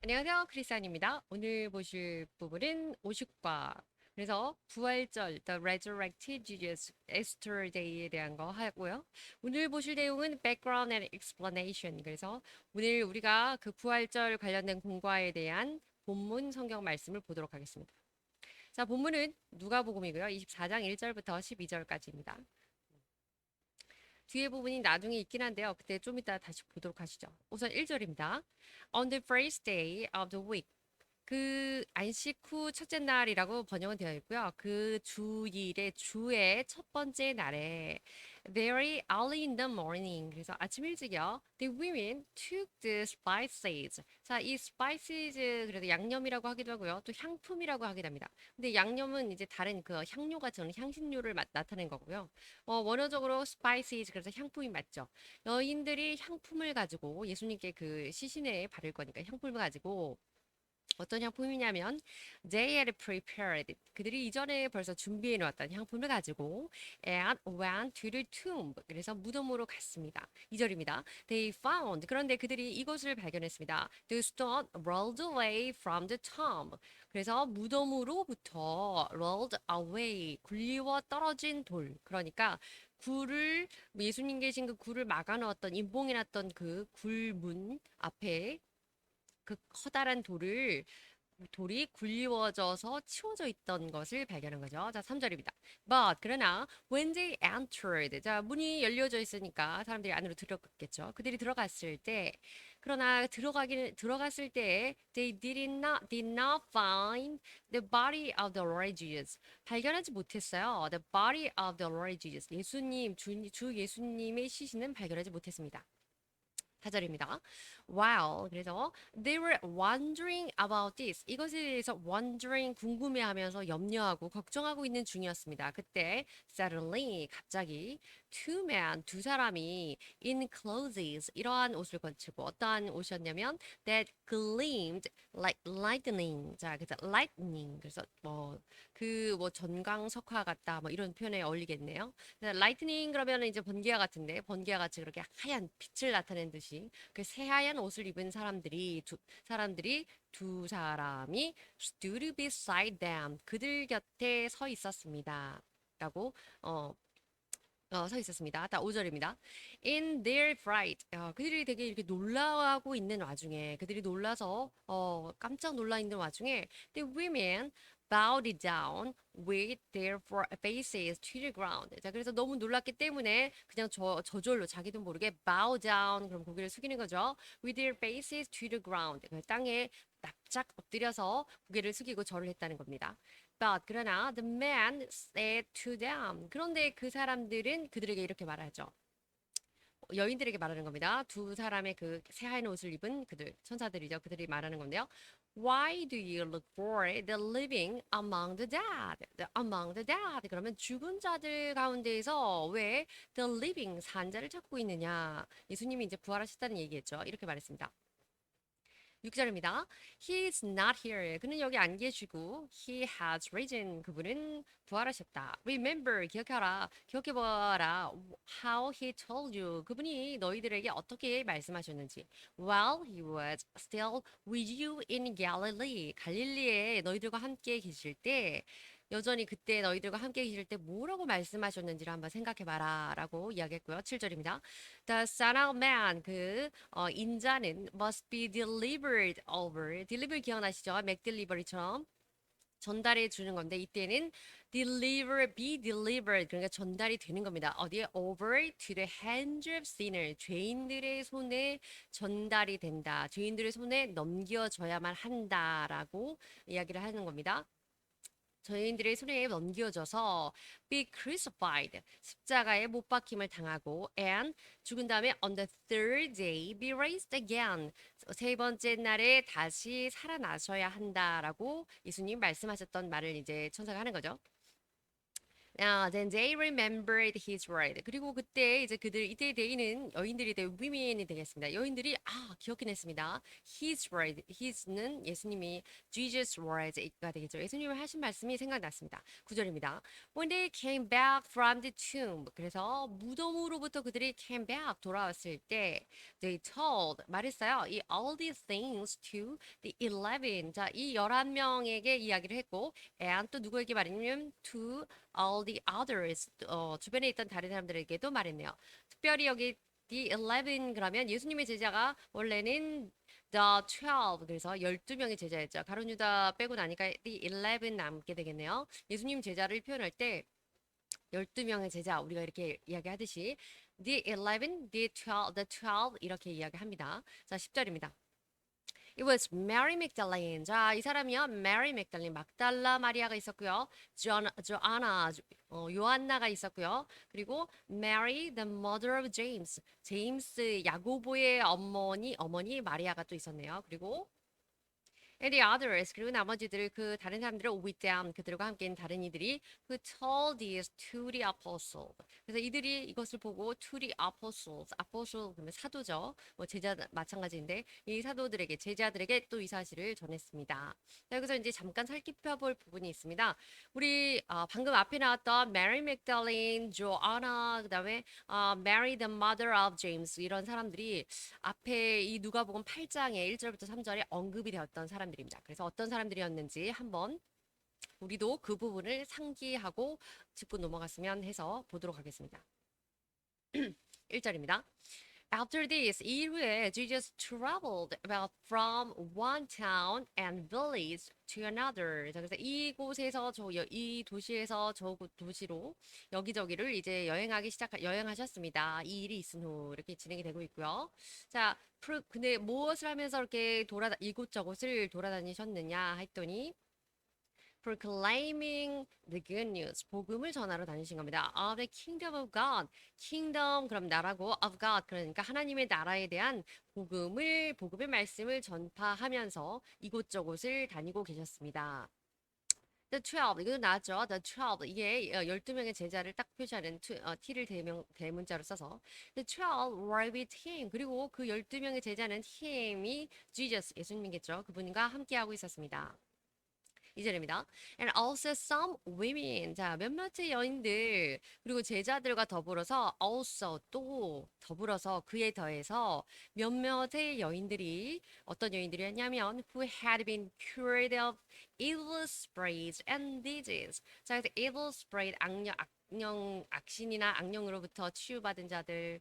안녕하세요. 크리스안입니다. 오늘 보실 부분은 오십과 그래서 부활절, The Resurrected Jesus Yesterday에 대한 거 하고요. 오늘 보실 내용은 Background and Explanation. 그래서 오늘 우리가 그 부활절 관련된 공과에 대한 본문 성경 말씀을 보도록 하겠습니다. 자, 본문은 누가복음이고요. 24장 1절부터 12절까지입니다. 뒤에 부분이 나중에 있긴 한데요. 그때 좀 이따 다시 보도록 하시죠. 우선 1절입니다. On the first day of the week. 그 안식 후 첫째 날이라고 번역은 되어 있고요. 그 주일의 주의 첫 번째 날에 very early in the morning. 그래서 아침 일찍이요. The women took the spices. 자, 이 spices 그래도 양념이라고 하기도 하고요. 또 향품이라고 하기도 합니다. 근데 양념은 이제 다른 그 향료가 저는 향신료를 나타낸 거고요. 원어적으로 spices 그래서 향품이 맞죠. 여인들이 향품을 가지고 예수님께 그 시신에 바를 거니까 향품을 가지고 어떤 향품이냐면 they had prepared 그들이 이전에 벌써 준비해 놓았던 향품을 가지고 and went to the tomb 그래서 무덤으로 갔습니다. 2절입니다. They found 그런데 그들이 이것을 발견했습니다. The stone rolled away from the tomb 그래서 무덤으로부터 rolled away 굴리워 떨어진 돌 그러니까 굴을 예수님 계신 그 굴을 막아 놓았던 임봉해 놨던 그 굴문 앞에 그 커다란 돌이 굴리워져서 치워져 있던 것을 발견한 거죠. 자, 3절입니다. But 그러나 when they entered 자, 문이 열려져 있으니까 사람들이 안으로 들어갔겠죠. 그들이 들어갔을 때 그러나 들어갔을 때 they did not find the body of the Lord Jesus 발견하지 못했어요. The body of the Lord Jesus 주 예수님의 시신은 발견하지 못했습니다. 4절입니다. While 그래서 they were wondering about this 이것에 대해서 wondering 궁금해하면서 염려하고 걱정하고 있는 중이었습니다. 그때 suddenly 갑자기 두 사람이 in clothes 이러한 옷을 걸치고 어떠한 옷이었냐면 that gleamed like lightning 자 그래서 lightning 그래서 뭐 전광석화 같다 뭐 이런 표현에 어울리겠네요. 라이트닝 그러면 이제 번개와 같은데 번개와 같이 그렇게 하얀 빛을 나타낸 듯이 그 새하얀 옷을 입은 사람들이 두 사람이 stood beside them 그들 곁에 서 있었습니다. 라고 어, 서 있었습니다. 다 5절입니다. In their fright. 그들이 되게 이렇게 놀라고 있는 와중에, 그들이 놀라서, 깜짝 놀라 있는 와중에, the women bowed down with their faces to the ground. 자, 그래서 너무 놀랐기 때문에 그냥 저절로 자기도 모르게 bow down, 그럼 고개를 숙이는 거죠. with their faces to the ground. 땅에 납작 엎드려서 고개를 숙이고 절을 했다는 겁니다. But 그러나 the man said to them. 그런데 그 사람들은 그들에게 이렇게 말하죠. 여인들에게 말하는 겁니다. 두 사람의 그 새하얀 옷을 입은 그들 천사들이죠. 그들이 말하는 건데요. Why do you look for the living among the dead? Among the dead. 그러면 죽은 자들 가운데에서 왜 the living 산자를 찾고 있느냐? 예수님이 이제 부활하셨다는 얘기겠죠. 이렇게 말했습니다. 6절입니다. He is not here. 그는 여기 안 계시고 He has risen. 그분은 부활하셨다. Remember. 기억해라. 기억해봐라. How he told you. 그분이 너희들에게 어떻게 말씀하셨는지. While he was still with you in Galilee. 갈릴리에 너희들과 함께 계실 때 여전히 그때 너희들과 함께 계실 때 뭐라고 말씀하셨는지를 한번 생각해봐라 라고 이야기했고요. 7절입니다. The Son of Man, 인자는 must be delivered over. deliver 기억나시죠? 맥딜리버리처럼 전달해 주는 건데 이때는 be delivered 그러니까 전달이 되는 겁니다. 어디에 over to the hands of sinners 죄인들의 손에 전달이 된다. 죄인들의 손에 넘겨져야만 한다라고 이야기를 하는 겁니다. 죄인들의 손에 넘겨져서 be crucified 십자가에 못 박힘을 당하고 and 죽은 다음에 on the third day be raised again 세 번째 날에 다시 살아나셔야 한다라고 예수님 말씀하셨던 말을 이제 천사가 하는 거죠. Then they remembered his word. 그리고 그때 이제 이때 they는 여인들이 되 women이 되겠습니다. 여인들이 기억해냈습니다. His word, his는 예수님이 Jesus word가 되겠죠. 예수님이 하신 말씀이 생각났습니다. 9절입니다. When they came back from the tomb. 그래서 무덤으로부터 그들이 came back 돌아왔을 때 they told 말했어요. 이 all these things to the 11. 자, 이 11명에게 이야기를 했고 and 또 누구에게 말했냐면 to all the others 주변에 있던 다른 사람들에게도 말했네요. 특별히 여기 the 11 그러면 예수님의 제자가 원래는 the 12 그래서 12명의 제자였죠. 가룟 유다 빼고 나니까 the 11 남게 되겠네요. 예수님 제자를 표현할 때 12명의 제자 우리가 이렇게 이야기하듯이 the 11, the 12 이렇게 이야기합니다. 자, 10절입니다. It was Mary Magdalene. 자, 이 사람이요. Mary Magdalene. 막달라 마리아가 있었고요. 조아나, 요한나가 있었고요. 그리고 Mary, the mother of James. 제임스, 야고보의 어머니 마리아가 또 있었네요. 그리고 And the others 그리고 나머지들 그 다른 사람들은 with them 그들과 함께인 다른 이들이 who told this to the apostles. 그래서 이들이 이것을 보고 to the apostles, apostle 그러면 사도죠. 뭐 제자 마찬가지인데 이 사도들에게 제자들에게 또 이 사실을 전했습니다. 자, 여기서 이제 잠깐 살펴볼 부분이 있습니다. 우리 방금 앞에 나왔던 Mary Magdalene, Joanna 그다음에 Mary the mother of James 이런 사람들이 앞에 이 누가복음 8장에 1절부터 3절에 언급이 되었던 사람들입니다. 그래서 어떤 사람들이었는지 한번 우리도 그 부분을 상기하고 짚고 넘어갔으면 해서 보도록 하겠습니다. 1절입니다. After this, 이후에 Jesus traveled about from one town and village to another. 자, 그래서 이곳에서 이 도시에서 저 도시로 여기저기를 이제 여행하셨습니다. 이 일이 있은 후 이렇게 진행이 되고 있고요. 자, 근데 무엇을 하면서 이렇게 이곳저곳을 돌아다니셨느냐 했더니 proclaiming the good news. 복음을 전하러 다니신 겁니다. Of the kingdom of God. kingdom 그럼 나라고 of God 그러니까 하나님의 나라에 대한 복음의 말씀을 전파하면서 이곳저곳을 다니고 계셨습니다. The 12 이거 나왔죠. The 12 이게 12명의 제자를 딱 표시하는 T를 대문자로 써서 The 12 were with him 그리고 그 12명의 제자는 him이 Jesus 예수님이겠죠. 그분과 함께하고 있었습니다. 2절입니다. And also some women. 자, 몇몇의 여인들 그리고 제자들과 더불어서 also 또 더불어서 그에 더해서 몇몇의 여인들이 어떤 여인들이었냐면 who had been cured of evil spirits and disease. 자, 그래서 evil spirit 악신이나 악령으로부터 치유받은 자들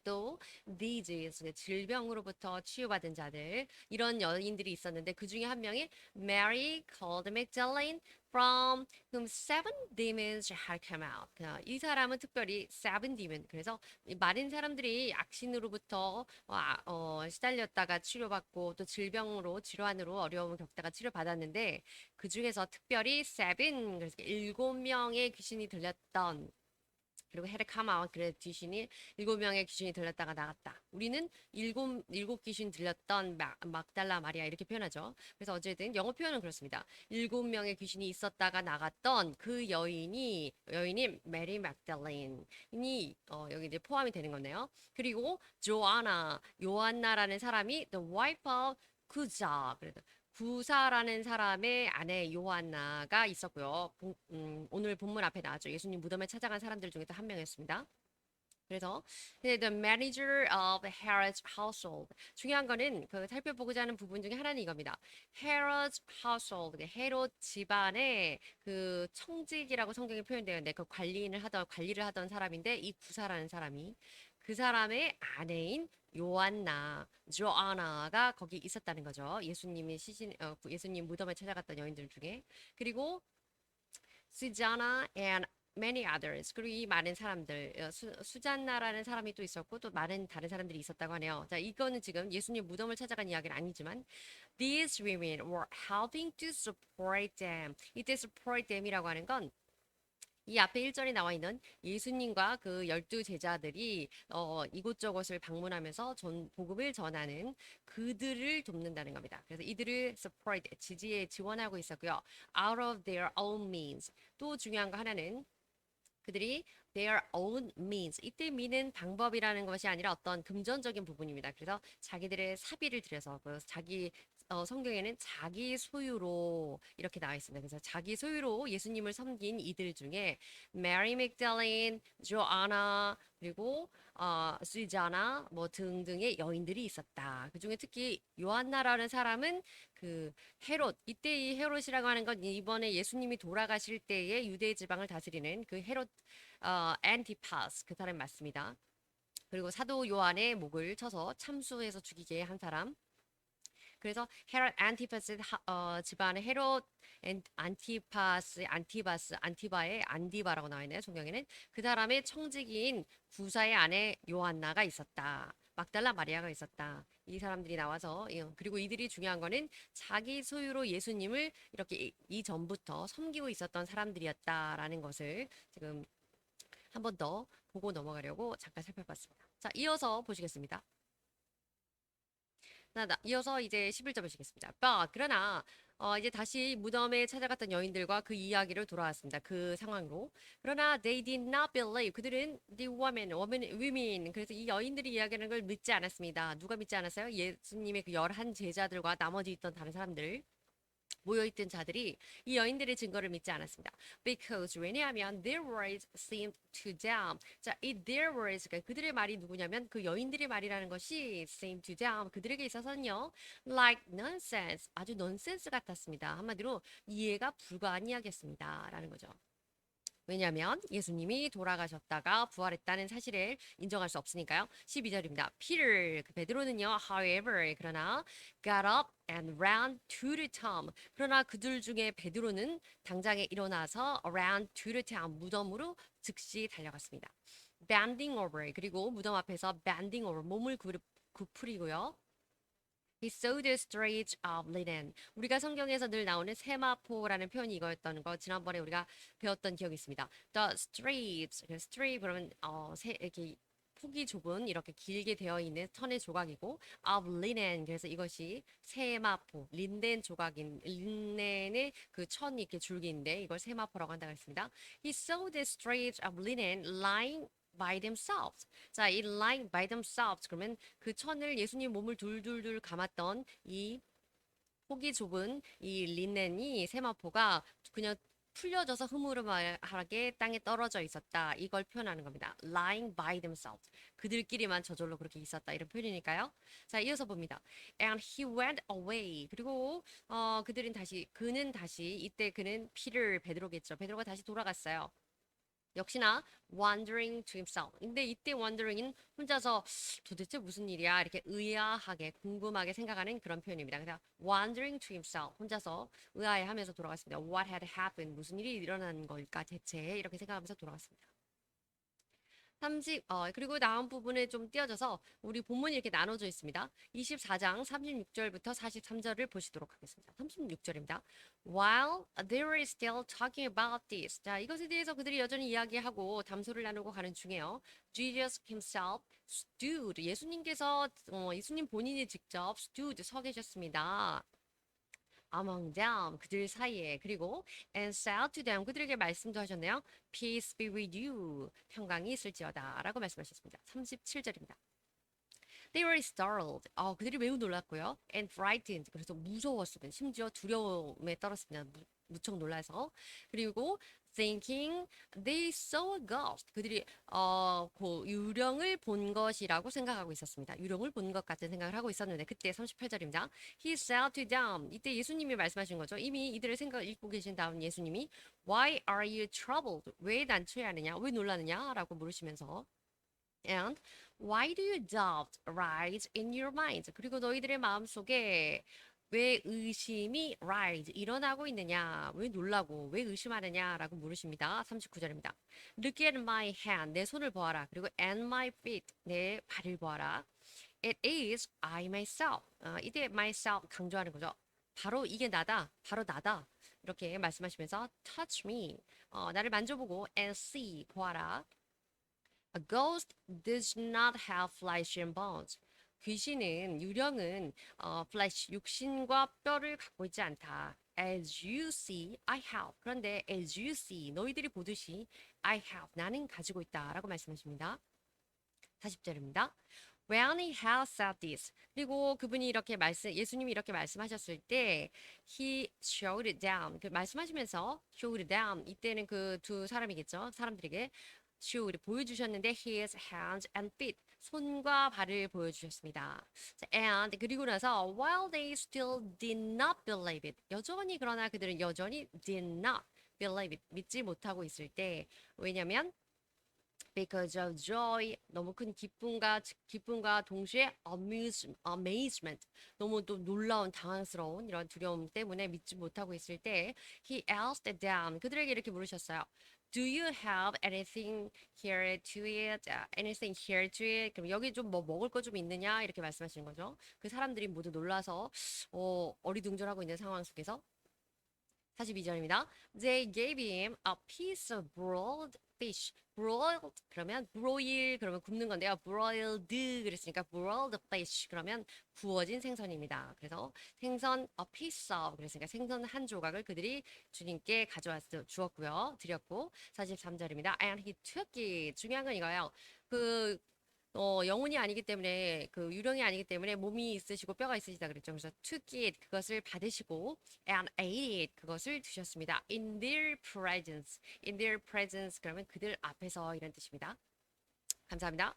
또 disease 질병으로부터 치유받은 자들 이런 여인들이 있었는데 그 중에 한 명이 Mary called Magdalene from whom seven demons had come out. 이 사람은 특별히 seven demon 그래서 많은 사람들이 악신으로부터 시달렸다가 치료받고 또 질환으로 어려움을 겪다가 치료받았는데 그 중에서 특별히 seven 그래서 7명의 귀신이 들렸던 그리고 헤르카마 그래 귀신이 7명의 귀신이 들렸다가 나갔다. 우리는 일곱 귀신 들렸던 막달라 마리아 이렇게 표현하죠. 그래서 어쨌든 영어 표현은 그렇습니다. 7명의 귀신이 있었다가 나갔던 그 여인이 메리 막달레인이 여기 이제 포함이 되는 거네요. 그리고 요한나라는 사람이 the wife of 구자 그래서 구사라는 사람의 아내 요한나가 있었고요. 오늘 본문 앞에 나왔죠. 예수님 무덤에 찾아간 사람들 중에 또 한 명이었습니다. 그래서 the manager of Herod's household 중요한 거는 그 살펴보고자 하는 부분 중에 하나는 이겁니다. Herod's household 헤롯 집안의 그 청직이라고 성경에 표현되어 있는데 그 관리를 하던 사람인데 이 구사라는 사람이 그 사람의 아내인 요한나, 조아나가 거기 있었다는 거죠. 예수님 무덤에 찾아갔던 여인들 중에 그리고 수자나 and many others 그리고 이 많은 사람들 수잔나라는 사람이 또 있었고 또 많은 다른 사람들이 있었다고 하네요. 자, 이거는 지금 예수님 무덤을 찾아간 이야기는 아니지만 these women were helping to support them. 이때 support them이라고 하는 건 이 앞에 1절에 나와 있는 예수님과 그 12제자들이 이곳저곳을 방문하면서 복음을 전하는 그들을 돕는다는 겁니다. 그래서 이들을 support, 지원하고 있었고요. out of their own means. 또 중요한 거 하나는 그들이 their own means. 이때 mean은 방법이라는 것이 아니라 어떤 금전적인 부분입니다. 그래서 자기들의 사비를 들여서 그 자기 성경에는 자기 소유로 이렇게 나와 있습니다. 그래서 자기 소유로 예수님을 섬긴 이들 중에 메리 맥달린, 조아나 그리고 수자나 뭐 등등의 여인들이 있었다. 그중에 특히 요한나라는 사람은 그 헤롯, 이때 이 헤롯이라고 하는 건 이번에 예수님이 돌아가실 때에 유대 지방을 다스리는 그 헤롯 안티파스 그 사람 맞습니다. 그리고 사도 요한의 목을 쳐서 참수해서 죽이게 한 사람. 그래서 헤롯 안티파스 집안의 헤롯 안티파스 안티바스 안티바의 안디바라고 나와 있네요. 성경에는 그 사람의 청지기인 구사의 아내 요한나가 있었다. 막달라 마리아가 있었다. 이 사람들이 나와서 그리고 이들이 중요한 거는 자기 소유로 예수님을 이렇게 이전부터 섬기고 있었던 사람들이었다라는 것을 지금 한 번 더 보고 넘어가려고 잠깐 살펴봤습니다. 자, 이어서 보시겠습니다. 이어서 이제 11절 보시겠습니다. 그러나 이제 다시 무덤에 찾아갔던 여인들과 그 이야기를 돌아왔습니다. 그 상황으로. 그러나 they did not believe. 그들은 the women. 그래서 이 여인들이 이야기하는 걸 믿지 않았습니다. 누가 믿지 않았어요? 예수님의 그 11 제자들과 나머지 있던 다른 사람들. 모여있던 자들이 이 여인들의 증거를 믿지 않았습니다. Because 왜냐하면 their words seemed to them. 자, 이 their words 그들의 말이 누구냐면 그 여인들의 말이라는 것이 seemed to them 그들에게 있어서는요 like nonsense 아주 넌센스 같았습니다. 한마디로 이해가 불가한 이야기였습니다라는 거죠. 왜냐하면 예수님이 돌아가셨다가 부활했다는 사실을 인정할 수 없으니까요. 12절입니다. Peter, 그 베드로는요. However, 그러나 got up and ran to the tomb. 그러나 그들 중에 베드로는 당장에 일어나서 ran to the tomb, 무덤으로 즉시 달려갔습니다. Bending over, 그리고 무덤 앞에서 bending over, 몸을 구부리고요. He saw the streets of linen. 우리가 성경에서 늘 나오는 세마포라는 표현이 이거였던 거 지난번에 우리가 배웠던 기억이 있습니다. The streets, street 그러면 이렇게 폭이 좁은 이렇게 길게 되어 있는 천의 조각이고 of linen 그래서 이것이 세마포 린넨 조각인 린넨의 그 천이 이렇게 줄기인데 이걸 세마포라고 한다고 했습니다. He saw the streets of linen lying by themselves. 자, 이 lying by themselves 그러면 그 천을 예수님 몸을 둘둘둘 감았던 이 폭이 좁은 이 린넨이 세마포가 그냥 풀려져서 흐무름하게 땅에 떨어져 있었다. 이걸 표현하는 겁니다. lying by themselves. 그들끼리만 저절로 그렇게 있었다. 이런 표현이니까요. 자, 이어서 봅니다. And he went away. 그리고 그는 다시 이때 그는 베드로겠죠. 베드로가 다시 돌아갔어요. 역시나 wondering to himself. 근데 이때 wondering은 혼자서 도대체 무슨 일이야 이렇게 의아하게 궁금하게 생각하는 그런 표현입니다. 그래서 wondering to himself 혼자서 의아해하면서 돌아갔습니다. What had happened? 무슨 일이 일어난 걸까 대체 이렇게 생각하면서 돌아갔습니다. 그리고 다음 부분에 좀 띄어져서 우리 본문이 이렇게 나눠져 있습니다. 24장 36절부터 43절을 보시도록 하겠습니다. 36절입니다. While they were still talking about this. 자, 이것에 대해서 그들이 여전히 이야기하고 담소를 나누고 가는 중에요. Jesus himself stood. 예수님 본인이 직접 stood 서 계셨습니다. among them 그들 사이에 그리고 and said to them 그들에게 말씀도 하셨네요. Peace be with you 평강이 있을지어다 라고 말씀하셨습니다. 37절입니다. They were startled. 그들이 매우 놀랐고요. And frightened. 그래서 무서웠습니다. 심지어 두려움에 떨었습니다. 무척 놀라서. 그리고 thinking they saw a ghost. 그들이 그 유령을 본 것이라고 생각하고 있었습니다. 유령을 본 것 같은 생각을 하고 있었는데 그때 38절입니다. He said to them. 이때 예수님이 말씀하신 거죠. 이미 이들의 생각을 읽고 계신 다음 예수님이 Why are you troubled? 왜 난처해하느냐? 왜 놀라느냐? 라고 물으시면서 And why do you doubt rise in your minds? 그리고 너희들의 마음속에 왜 의심이 rise 일어나고 있느냐? 왜 놀라고 왜 의심하느냐라고 물으십니다. 39절입니다. Look at my hand 내 손을 보아라. 그리고 and my feet 내 발을 보아라. It is I myself. 이때 myself 강조하는 거죠. 바로 이게 나다. 바로 나다. 이렇게 말씀하시면서 touch me. 나를 만져보고 and see 보아라. A ghost does not have flesh and bones. 유령은 flesh, 육신과 뼈를 갖고 있지 않다. as you see, I have. 그런데 as you see, 너희들이 보듯이 I have, 나는 가지고 있다라고 말씀하십니다. 40절입니다. When he had said this, 그리고 그분이 이렇게 예수님이 이렇게 말씀하셨을 때, he showed them, 그 말씀하시면서 showed them, 이때는 그 두 사람이겠죠, 사람들에게 showed 보여주셨는데 his hands and feet, 손과 발을 보여주셨습니다. 자, and 그리고 나서 while they still did not believe it, 여전히 그러나 그들은 여전히 did not believe it, 믿지 못하고 있을 때, 왜냐면 because of joy, 너무 큰 기쁨과 동시에 amazement, 너무 또 놀라운 당황스러운 이런 두려움 때문에 믿지 못하고 있을 때 he asked them, 그들에게 이렇게 물으셨어요. Do you have anything here to eat? Anything here to eat? 그럼 여기 좀 뭐 먹을 거 좀 있느냐? 이렇게 말씀하시는 거죠. 그 사람들이 모두 놀라서 어리둥절하고 있는 상황 속에서 42절입니다. They gave him a piece of broiled fish. broiled 그러면 broil 그러면 굽는 건데요. broiled 그랬으니까 broiled fish 그러면 구워진 생선입니다. 그래서 생선 a piece of 그랬으니까 생선 한 조각을 그들이 주님께 주었고요. 드렸고 43절입니다. And he took it. 중요한 건 이거예요. 그 영혼이 아니기 때문에 그 유령이 아니기 때문에 몸이 있으시고 뼈가 있으시다 그랬죠. 그래서 took it 그것을 받으시고 and ate it 그것을 드셨습니다. In their presence. In their presence 그러면 그들 앞에서 이런 뜻입니다. 감사합니다.